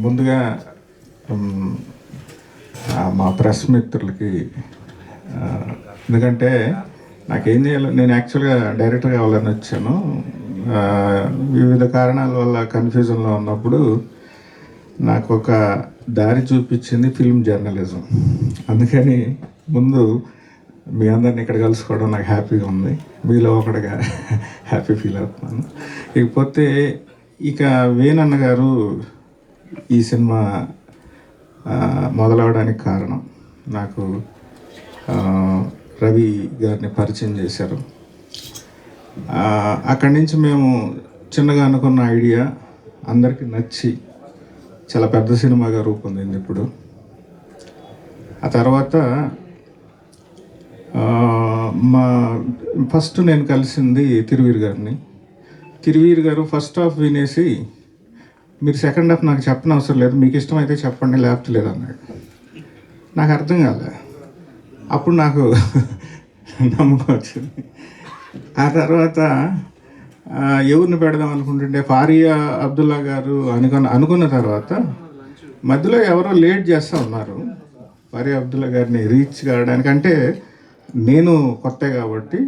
ముందుగా మా ప్రెస్ మిత్రులకి ఎందుకంటే నాకేం చేయాలి, నేను యాక్చువల్గా డైరెక్టర్ కావాలని వచ్చాను. వివిధ కారణాల వల్ల కన్ఫ్యూజన్లో ఉన్నప్పుడు నాకు ఒక దారి చూపించింది ఫిల్మ్ జర్నలిజం. అందుకని ముందు మీ అందరిని ఇక్కడ కలుసుకోవడం నాకు హ్యాపీగా ఉంది, మీలో ఒకటిగా హ్యాపీ ఫీల్ అవుతున్నాను. ఇకపోతే ఇక వేణన్న గారు ఈ సినిమా మొదలవడానికి కారణం నాకు రవి గారిని పరిచయం చేశారు. అక్కడి నుంచి మేము చిన్నగా అనుకున్న ఐడియా అందరికీ నచ్చి చాలా పెద్ద సినిమాగా రూపొందింది. ఇప్పుడు ఆ తర్వాత మా ఫస్ట్ నేను కలిసింది తిరువీర్ గారిని. తిరువీర్ గారు ఫస్ట్ హాఫ్ వినేసి, మీరు సెకండ్ హాఫ్ నాకు చెప్పని అవసరం లేదు, మీకు ఇష్టమైతే చెప్పండి, లేకపోతే లేదు అన్నాడు. నాకు అర్థం కాలే. అప్పుడు నాకు నమ్మకం వచ్చింది. ఆ తర్వాత ఎవరిని పెడదాం అనుకుంటుంటే ఫారియా అబ్దుల్లా గారు అనుకున్న తర్వాత మధ్యలో ఎవరో లేట్ చేస్తూ ఉన్నారు. ఫారియా అబ్దుల్లా గారిని రీచ్ కావడానికి, అంటే నేను కొత్త కాబట్టి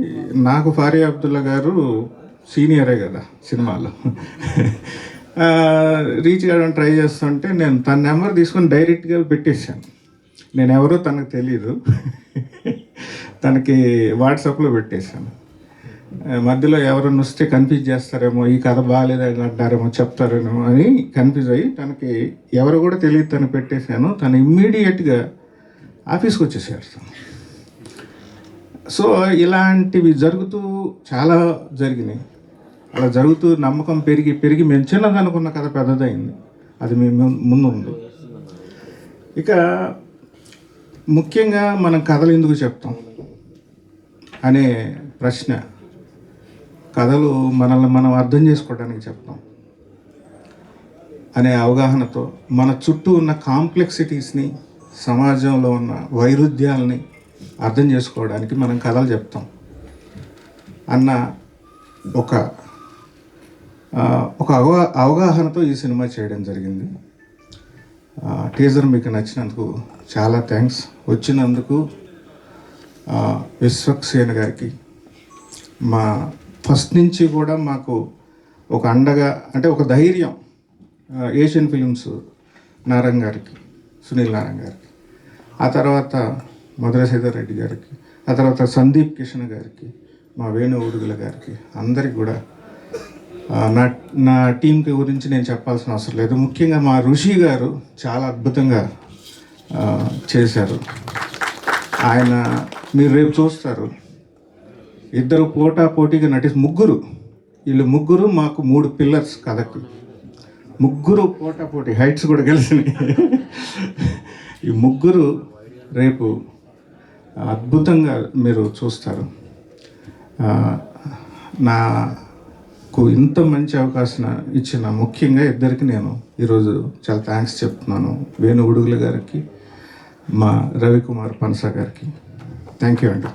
నాకు ఫారియా అబ్దుల్లా గారు సీనియరే కదా సినిమాలో. రీచ్ కావడానికి ట్రై చేస్తుంటే నేను తన నెంబర్ తీసుకొని డైరెక్ట్గా పెట్టేశాను. నేను ఎవరో తనకు తెలీదు, తనకి వాట్సాప్లో పెట్టేశాను. మధ్యలో ఎవరైనా వస్తే కన్ఫ్యూజ్ చేస్తారేమో, ఈ కథ బాగాలేదని అంటారేమో, చెప్తారేమో అని కన్ఫ్యూజ్ అయ్యి తనకి ఎవరు కూడా తెలియదు తనకు పెట్టేశాను. తను ఇమ్మీడియట్గా ఆఫీస్కి వచ్చేసారు. సో ఇలాంటివి జరుగుతూ చాలా జరిగినాయి. అలా జరుగుతూ నమ్మకం పెరిగి పెరిగి మేము చిన్నదనుకున్న కథ పెద్దదైంది. అది మేము ముందు ఉంది. ఇక ముఖ్యంగా మనం కథలు ఎందుకు చెప్తాం అనే ప్రశ్న, కథలు మనల్ని మనం అర్థం చేసుకోవడానికి చెప్తాం అనే అవగాహనతో మన చుట్టూ ఉన్న కాంప్లెక్సిటీస్ని, సమాజంలో ఉన్న వైరుధ్యాలని అర్థం చేసుకోవడానికి మనం కథలు చెప్తాం అన్న ఒక అవగాహనతో ఈ సినిమా చేయడం జరిగింది. టీజర్ మీకు నచ్చినందుకు చాలా థ్యాంక్స్. వచ్చినందుకు విశ్వక్సేన్ గారికి, మా ఫస్ట్ నుంచి కూడా మాకు ఒక అండగా, అంటే ఒక ధైర్యం, ఏషియన్ ఫిలిమ్స్ నారాయణ గారికి, సునీల్ నారాయణ గారికి, ఆ తర్వాత మధురశేఖర్ రెడ్డి గారికి, ఆ తర్వాత సందీప్ కిషన్ గారికి, మా వేణు ఉడుగుల గారికి, అందరికి కూడా నా టీంకి గురించి నేను చెప్పాల్సిన అవసరం లేదు. ముఖ్యంగా మా ఋషి గారు చాలా అద్భుతంగా చేశారు. ఆయన మీరు రేపు చూస్తారు, ఇద్దరు పోటాపోటీగా వీళ్ళు ముగ్గురు మాకు 3 పిల్లర్స్ కథకి. ముగ్గురు పోటాపోటీ, హైట్స్ కూడా కలిసినాయి. ఈ ముగ్గురు రేపు అద్భుతంగా మీరు చూస్తారు. నాకు ఇంత మంచి అవకాశం ఇచ్చిన ముఖ్యంగా ఇద్దరికి నేను ఈరోజు చాలా థ్యాంక్స్ చెప్తున్నాను. వేణు ఉడుగుల గారికి, మా రవికుమార్ పనస గారికి. థ్యాంక్ యూ అండి.